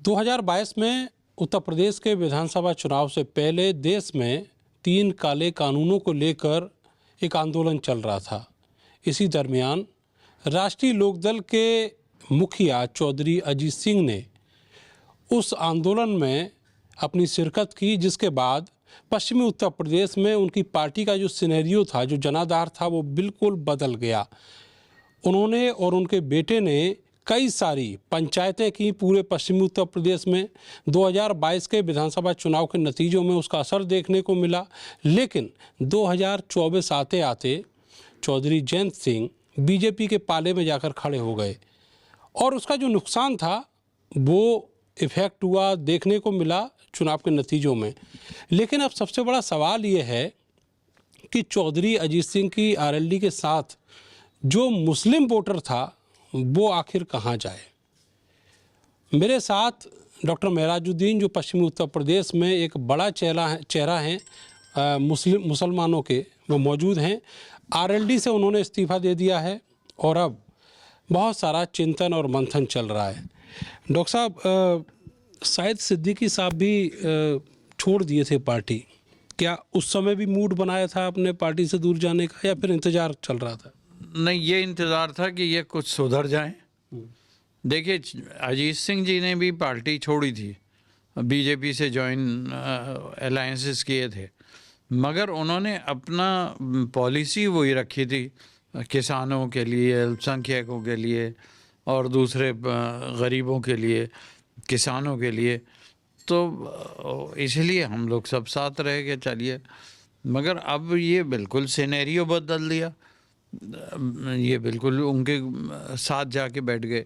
2022 में उत्तर प्रदेश के विधानसभा चुनाव से पहले देश में 3 काले कानूनों को लेकर एक आंदोलन चल रहा था। इसी दरमियान राष्ट्रीय लोकदल के मुखिया चौधरी अजीत सिंह ने उस आंदोलन में अपनी शिरकत की, जिसके बाद पश्चिमी उत्तर प्रदेश में उनकी पार्टी का जो सिनेरियो था, जो जनाधार था, वो बिल्कुल बदल गया। उन्होंने और उनके बेटे ने कई सारी पंचायतें की पूरे पश्चिमी उत्तर प्रदेश में। 2022 के विधानसभा चुनाव के नतीजों में उसका असर देखने को मिला, लेकिन 2024 आते आते चौधरी जयंत सिंह बीजेपी के पाले में जाकर खड़े हो गए और उसका जो नुकसान था वो इफ़ेक्ट हुआ, देखने को मिला चुनाव के नतीजों में। लेकिन अब सबसे बड़ा सवाल ये है कि चौधरी अजीत सिंह की आरएलडी के साथ जो मुस्लिम वोटर था वो आखिर कहाँ जाए। मेरे साथ डॉक्टर महराजुद्दीन, जो पश्चिमी उत्तर प्रदेश में एक बड़ा चेहरा हैं मुसलमानों के, वो मौजूद हैं। आरएलडी से उन्होंने इस्तीफ़ा दे दिया है और अब बहुत सारा चिंतन और मंथन चल रहा है। डॉक्टर साहब, शायद सिद्दीकी साहब भी छोड़ दिए थे पार्टी, क्या उस समय भी मूड बनाया था अपने पार्टी से दूर जाने का, या फिर इंतज़ार चल रहा था? नहीं, ये इंतज़ार था कि ये कुछ सुधर जाए। देखिए, अजीत सिंह जी ने भी पार्टी छोड़ी थी, बीजेपी से ज्वाइन अलायंसेस किए थे, मगर उन्होंने अपना पॉलिसी वही रखी थी किसानों के लिए, अल्पसंख्यकों के लिए और दूसरे गरीबों के लिए, किसानों के लिए। तो इसलिए हम लोग सब साथ रह के चलिए। मगर अब ये बिल्कुल सिनेरियो बदल दिया, ये बिल्कुल उनके साथ जाके बैठ गए।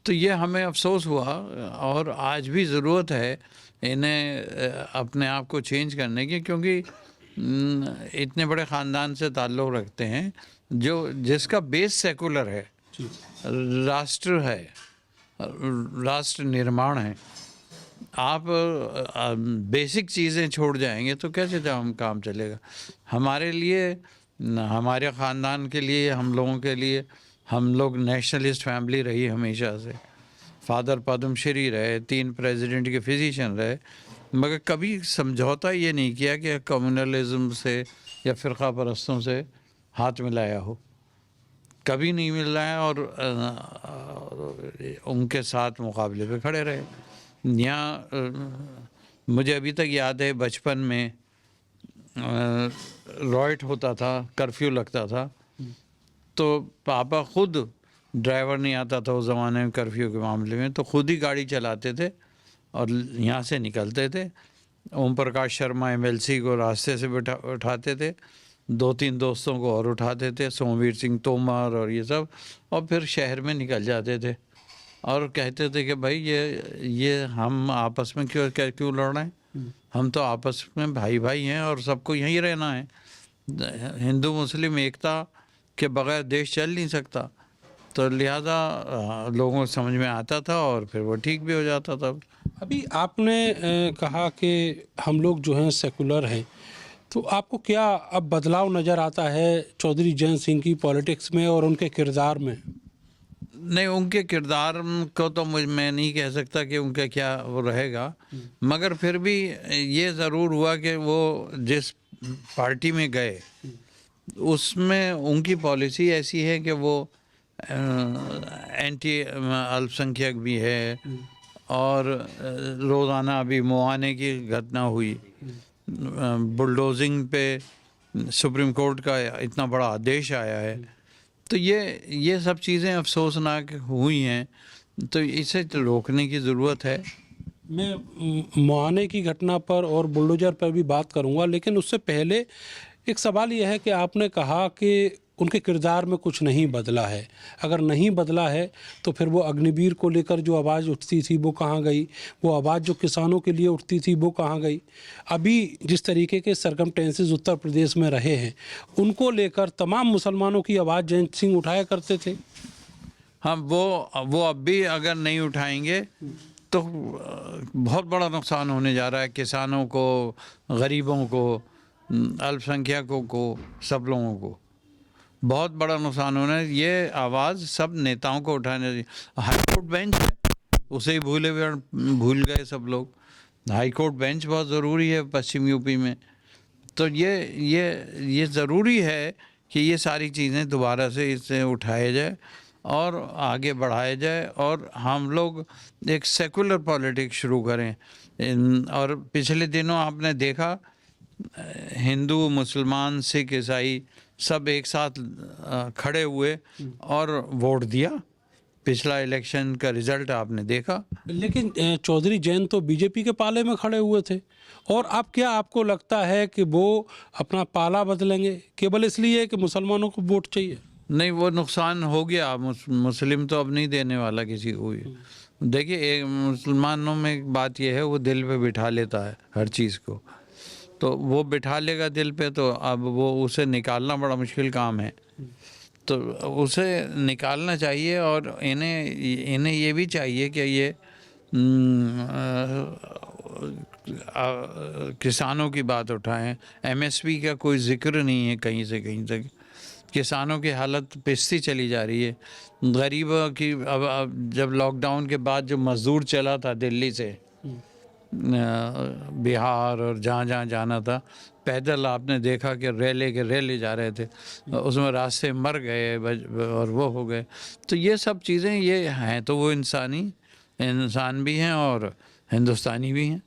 तो ये हमें अफसोस हुआ और आज भी ज़रूरत है इन्हें अपने आप को चेंज करने की, क्योंकि इतने बड़े ख़ानदान से ताल्लुक़ रखते हैं जिसका बेस सेकुलर है, राष्ट्र है, राष्ट्र निर्माण है। आप बेसिक चीज़ें छोड़ जाएंगे तो कैसे काम चलेगा। हमारे लिए, हमारे ख़ानदान के लिए, हम लोगों के लिए, हम लोग नेशनलिस्ट फैमिली रही हमेशा से। फादर पद्मश्री रहे, 3 प्रेसिडेंट के फिजिशियन रहे, मगर कभी समझौता ये नहीं किया कि कम्युनलिज्म से या फ़िरक़ा परस्तों से हाथ मिलाया हो, कभी नहीं मिल रहा है। और उनके साथ मुकाबले पे खड़े रहे। यहाँ मुझे अभी तक याद है, बचपन में रॉयट होता था, कर्फ्यू लगता था, तो पापा खुद, ड्राइवर नहीं आता था उस ज़माने में कर्फ्यू के मामले में, तो खुद ही गाड़ी चलाते थे और यहाँ से निकलते थे। ओम प्रकाश शर्मा एमएलसी को रास्ते से उठाते थे, 2-3 दोस्तों को और उठाते थे, सोमवीर सिंह तोमर और ये सब, और फिर शहर में निकल जाते थे और कहते थे कि भाई ये हम आपस में क्यों लड़ रहे हैं, हम तो आपस में भाई भाई हैं और सबको यहीं रहना है। हिंदू मुस्लिम एकता के बगैर देश चल नहीं सकता। तो लिहाजा लोगों को समझ में आता था और फिर वो ठीक भी हो जाता था। अभी आपने कहा कि हम लोग जो हैं सेकुलर हैं, तो आपको क्या अब बदलाव नज़र आता है चौधरी जयंत सिंह की पॉलिटिक्स में और उनके किरदार में? नहीं, उनके किरदार को तो मैं नहीं कह सकता कि उनका क्या वो रहेगा, मगर फिर भी ये ज़रूर हुआ कि वो जिस पार्टी में गए उसमें उनकी पॉलिसी ऐसी है कि वो एंटी अल्पसंख्यक भी है। और रोज़ाना अभी मुआने की घटना हुई, बुलडोजिंग पे सुप्रीम कोर्ट का इतना बड़ा आदेश आया है, तो ये सब चीज़ें अफसोसनाक हुई हैं, तो इसे तो रोकने की ज़रूरत है। मैं मुआने की घटना पर और बुलडोजर पर भी बात करूंगा, लेकिन उससे पहले एक सवाल यह है कि आपने कहा कि उनके किरदार में कुछ नहीं बदला है। अगर नहीं बदला है तो फिर वो अग्निवीर को लेकर जो आवाज़ उठती थी वो कहाँ गई? वो आवाज़ जो किसानों के लिए उठती थी वो कहाँ गई? अभी जिस तरीके के सरकमटेंसेस उत्तर प्रदेश में रहे हैं, उनको लेकर तमाम मुसलमानों की आवाज़ जयंत सिंह उठाया करते थे। हाँ, वो अब भी अगर नहीं उठाएंगे तो बहुत बड़ा नुकसान होने जा रहा है किसानों को, गरीबों को, अल्पसंख्यकों को, सब लोगों को बहुत बड़ा नुकसान होना है। ये आवाज़ सब नेताओं को उठाने, हाई कोर्ट बेंच है उसे ही भूल गए सब लोग। हाई कोर्ट बेंच बहुत ज़रूरी है पश्चिम यूपी में। तो ये ज़रूरी है कि ये सारी चीज़ें दोबारा से इससे उठाया जाए और आगे बढ़ाया जाए और हम लोग एक सेकुलर पॉलिटिक्स शुरू करें। और पिछले दिनों आपने देखा हिंदू, मुसलमान, सिख, ईसाई सब एक साथ खड़े हुए और वोट दिया। पिछला इलेक्शन का रिजल्ट आपने देखा। लेकिन चौधरी जैन तो बीजेपी के पाले में खड़े हुए थे, और अब क्या आपको लगता है कि वो अपना पाला बदलेंगे केवल इसलिए कि मुसलमानों को वोट चाहिए? नहीं, वो नुकसान हो गया। मुस्लिम तो अब नहीं देने वाला किसी को भी। देखिए, एक मुसलमानों में एक बात यह है, वो दिल पे बिठा लेता है हर चीज़ को। तो वो बिठा लेगा दिल पे, तो अब वो उसे निकालना बड़ा मुश्किल काम है। तो उसे निकालना चाहिए और इन्हें ये भी चाहिए कि ये किसानों की बात उठाएं। एमएसपी का कोई जिक्र नहीं है कहीं से कहीं तक। किसानों की हालत पिसती चली जा रही है। गरीबों की अब जब लॉकडाउन के बाद जो मज़दूर चला था दिल्ली से बिहार और जहाँ जहाँ जाना था, पैदल आपने देखा कि रैले जा रहे थे, उसमें रास्ते मर गए और वो हो गए। तो ये सब चीज़ें ये हैं, तो वो इंसान भी हैं और हिंदुस्तानी भी हैं।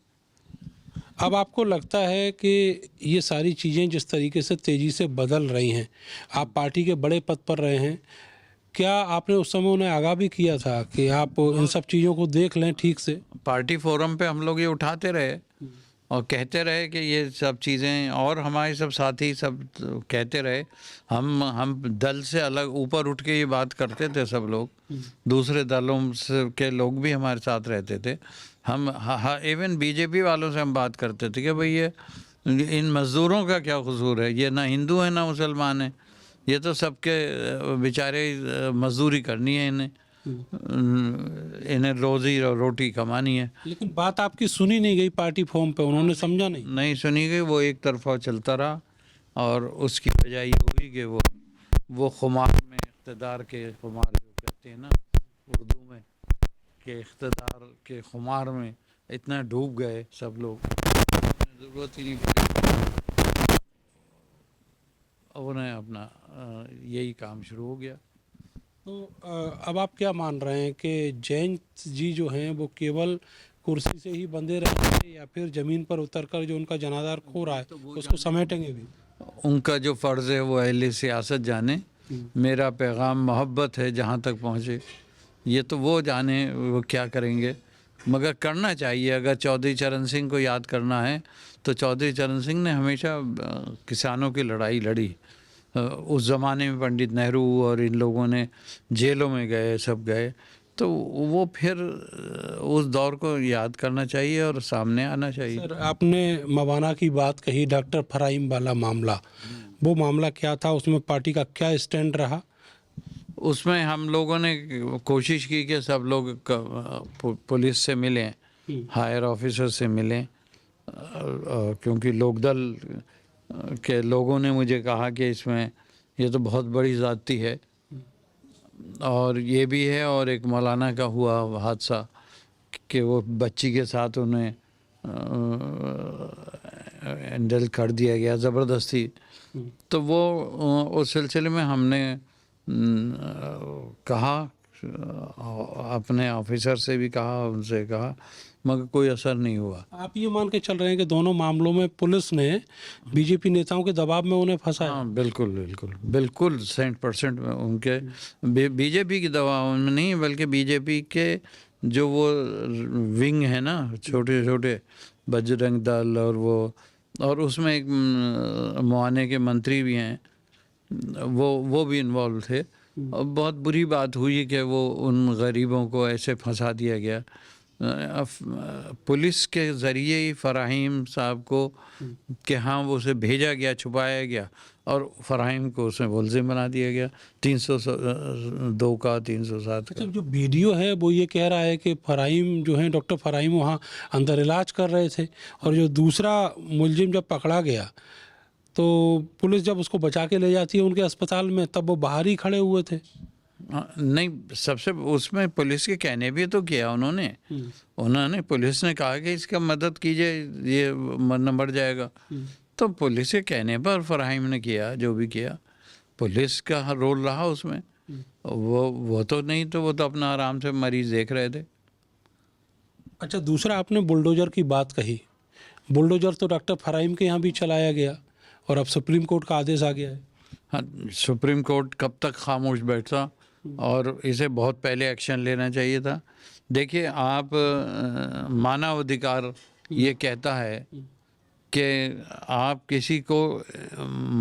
अब आपको लगता है कि ये सारी चीज़ें जिस तरीके से तेज़ी से बदल रही हैं, आप पार्टी के बड़े पद पर रहे हैं, क्या आपने उस समय उन्हें आगाह भी किया था कि आप इन सब चीज़ों को देख लें ठीक से? पार्टी फोरम पे हम लोग ये उठाते रहे और कहते रहे कि ये सब चीज़ें, और हमारे सब साथी सब कहते रहे। हम दल से अलग ऊपर उठ के ये बात करते थे सब लोग। दूसरे दलों से के लोग भी हमारे साथ रहते थे। हम इवन बीजेपी वालों से हम बात करते थे कि भाई ये इन मज़दूरों का क्या कसूर है, ये ना हिंदू है ना मुसलमान है, ये तो सबके बेचारे मजदूरी करनी है, इन्हें रोज़ी और रोटी कमानी है। लेकिन बात आपकी सुनी नहीं गई पार्टी फॉर्म पे, उन्होंने समझा नहीं। नहीं सुनी गई, वो एक तरफा चलता रहा और उसकी वजह ये हुई कि वो खुमार में, इक़्तिदार के खुमार जो कहते हैं ना उर्दू में, कि इक़्तिदार के खुमार में इतना डूब गए सब लोग, ज़रूरत ही नहीं पड़ी। उन्हें अपना यही काम शुरू हो गया। तो अब आप क्या मान रहे हैं कि जैन जी जो हैं वो केवल कुर्सी से ही बंधे रहेंगे, या फिर ज़मीन पर उतरकर जो उनका जनाधार खो रहा है उसको समेटेंगे भी? उनका जो फ़र्ज़ है वो अहले सियासत जाने। मेरा पैगाम मोहब्बत है, जहाँ तक पहुँचे ये तो वो जाने वो क्या करेंगे। मगर करना चाहिए। अगर चौधरी चरण सिंह को याद करना है तो चौधरी चरण सिंह ने हमेशा किसानों की लड़ाई लड़ी। उस ज़माने में पंडित नेहरू और इन लोगों ने जेलों में गए, सब गए। तो वो फिर उस दौर को याद करना चाहिए और सामने आना चाहिए। सर, आपने मवाना की बात कही, डॉक्टर फराइम वाला मामला, वो मामला क्या था? उसमें पार्टी का क्या स्टैंड रहा? उसमें हम लोगों ने कोशिश की कि सब लोग पुलिस से मिलें, हायर ऑफिसर से मिलें, क्योंकि लोकदल के लोगों ने मुझे कहा कि इसमें ये तो बहुत बड़ी ज़्यादती है। और ये भी है, और एक मौलाना का हुआ हादसा कि वो बच्ची के साथ उन्हें हैंडल कर दिया गया ज़बरदस्ती। तो वो उस सिलसिले में हमने कहा, अपने ऑफिसर से भी कहा, उनसे कहा, मगर कोई असर नहीं हुआ। आप ये मान के चल रहे हैं कि दोनों मामलों में पुलिस ने बीजेपी नेताओं के दबाव में उन्हें फंसाया? हाँ, बिल्कुल बिल्कुल बिल्कुल 100% उनके बीजेपी की दबाव में नहीं, बल्कि बीजेपी के जो वो विंग है ना, छोटे छोटे बजरंग दल और उसमें एक मुआने के मंत्री भी हैं, वो भी इन्वॉल्व थे। और बहुत बुरी बात हुई कि वो उन गरीबों को ऐसे फंसा दिया गया। पुलिस के ज़रिए ही फ़राहीम साहब को कि हाँ वो उसे भेजा गया, छुपाया गया, और फ़राहीम को उसमें मुलज़िम बना दिया गया 302 का 307 का। अच्छा, जो वीडियो है वो ये कह रहा है कि फराइम जो है, डॉक्टर फराइम वहाँ अंदर इलाज कर रहे थे, और जो दूसरा मुलजिम जब पकड़ा गया तो पुलिस जब उसको बचा के ले जाती है उनके अस्पताल में, तब वो बाहर ही खड़े हुए थे। नहीं, सबसे उसमें पुलिस के कहने भी तो किया उन्होंने पुलिस ने कहा कि इसका मदद कीजिए, ये मरना मर जाएगा। तो पुलिस के कहने पर फराहिम ने किया जो भी किया, पुलिस का रोल रहा उसमें। वो तो नहीं, तो वो तो अपना आराम से मरीज देख रहे थे। अच्छा, दूसरा आपने बुलडोजर की बात कही। बुलडोजर तो डॉक्टर फराहिम के यहाँ भी चलाया गया और अब सुप्रीम कोर्ट का आदेश आ गया है। हाँ, सुप्रीम कोर्ट कब तक खामोश बैठता, और इसे बहुत पहले एक्शन लेना चाहिए था। देखिए, आप मानव अधिकार ये कहता है कि आप किसी को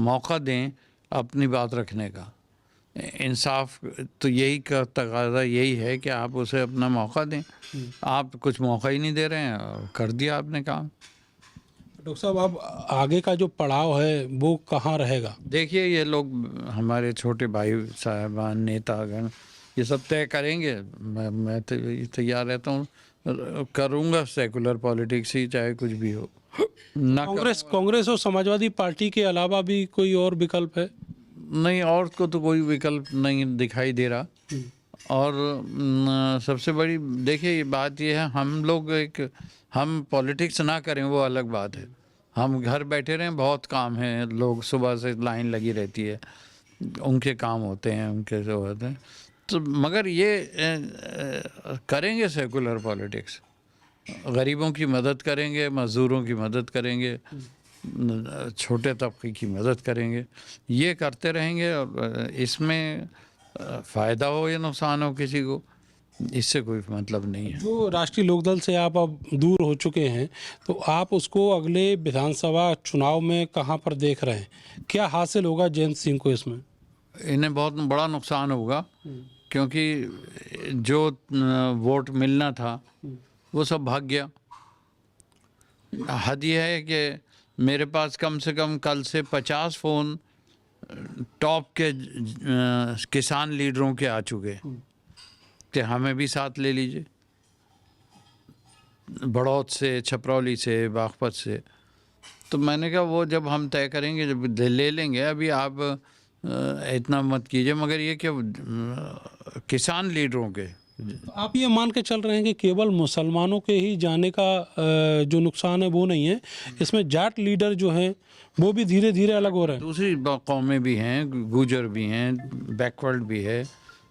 मौका दें अपनी बात रखने का। इंसाफ तो यही का तकाजा यही है कि आप उसे अपना मौका दें। आप कुछ मौका ही नहीं दे रहे हैं और कर दिया आपने काम। डॉक्टर साहब, अब आगे का जो पड़ाव है वो कहाँ रहेगा? देखिए, ये लोग हमारे छोटे भाई साहबान नेतागण ये सब तय करेंगे। मैं तो तैयार रहता हूँ, करूँगा सेकुलर पॉलिटिक्स ही, चाहे कुछ भी हो। ना कांग्रेस और समाजवादी पार्टी के अलावा भी कोई और विकल्प है? नहीं, और को तो कोई विकल्प नहीं दिखाई दे रहा। और सबसे बड़ी देखिए बात यह है, हम पॉलिटिक्स ना करें वो अलग बात है। हम घर बैठे रहें, बहुत काम है, लोग सुबह से लाइन लगी रहती है, उनके काम होते हैं, उनके जो होते हैं। तो मगर ये करेंगे सेकुलर पॉलिटिक्स, गरीबों की मदद करेंगे, मज़दूरों की मदद करेंगे, छोटे तबके की मदद करेंगे, ये करते रहेंगे। और इसमें फ़ायदा हो या नुकसान हो किसी को, इससे कोई मतलब नहीं है। जो राष्ट्रीय लोकदल से आप अब दूर हो चुके हैं, तो आप उसको अगले विधानसभा चुनाव में कहाँ पर देख रहे हैं? क्या हासिल होगा जयंत सिंह को इसमें? इन्हें बहुत बड़ा नुकसान होगा, क्योंकि जो वोट मिलना था वो सब भाग गया। हद यह है कि मेरे पास कम से कम कल से 50 फ़ोन टॉप के किसान लीडरों के आ चुके कि हमें भी साथ ले लीजिए, बड़ौत से, छपरौली से, बागपत से। तो मैंने कहा वो जब हम तय करेंगे जब ले लेंगे, अभी आप इतना मत कीजिए। मगर ये कि किसान लीडरों के, आप ये मान के चल रहे हैं कि केवल मुसलमानों के ही जाने का जो नुकसान है वो नहीं है, इसमें जाट लीडर जो हैं वो भी धीरे धीरे अलग हो रहे हैं। दूसरी कौमें भी हैं, गुजर भी हैं, बैकवर्ड भी है,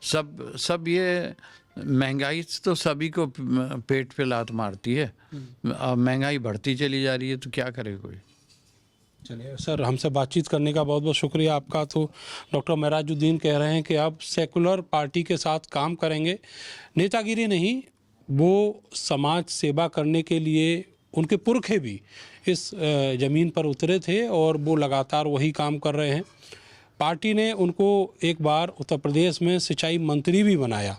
सब ये महंगाई तो सभी को पेट पे लात मारती है। अब महंगाई बढ़ती चली जा रही है, तो क्या करे कोई। चलिए सर, हमसे बातचीत करने का बहुत बहुत शुक्रिया आपका। तो डॉक्टर महराजुद्दीन कह रहे हैं कि आप सेकुलर पार्टी के साथ काम करेंगे, नेतागिरी नहीं, वो समाज सेवा करने के लिए उनके पुरखे भी इस ज़मीन पर उतरे थे और वो लगातार वही काम कर रहे हैं। पार्टी ने उनको एक बार उत्तर प्रदेश में सिंचाई मंत्री भी बनाया,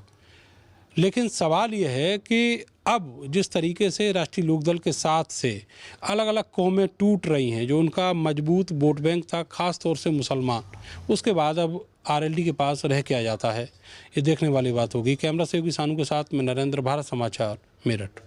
लेकिन सवाल यह है कि अब जिस तरीके से राष्ट्रीय लोकदल के साथ से अलग अलग कौमें टूट रही हैं, जो उनका मजबूत वोट बैंक था, ख़ास तौर से मुसलमान, उसके बाद अब आरएलडी के पास रह के आ जाता है, ये देखने वाली बात होगी। कैमरा सहयोगी सानू के साथ मैं नरेंद्र, भारत समाचार, मेरठ।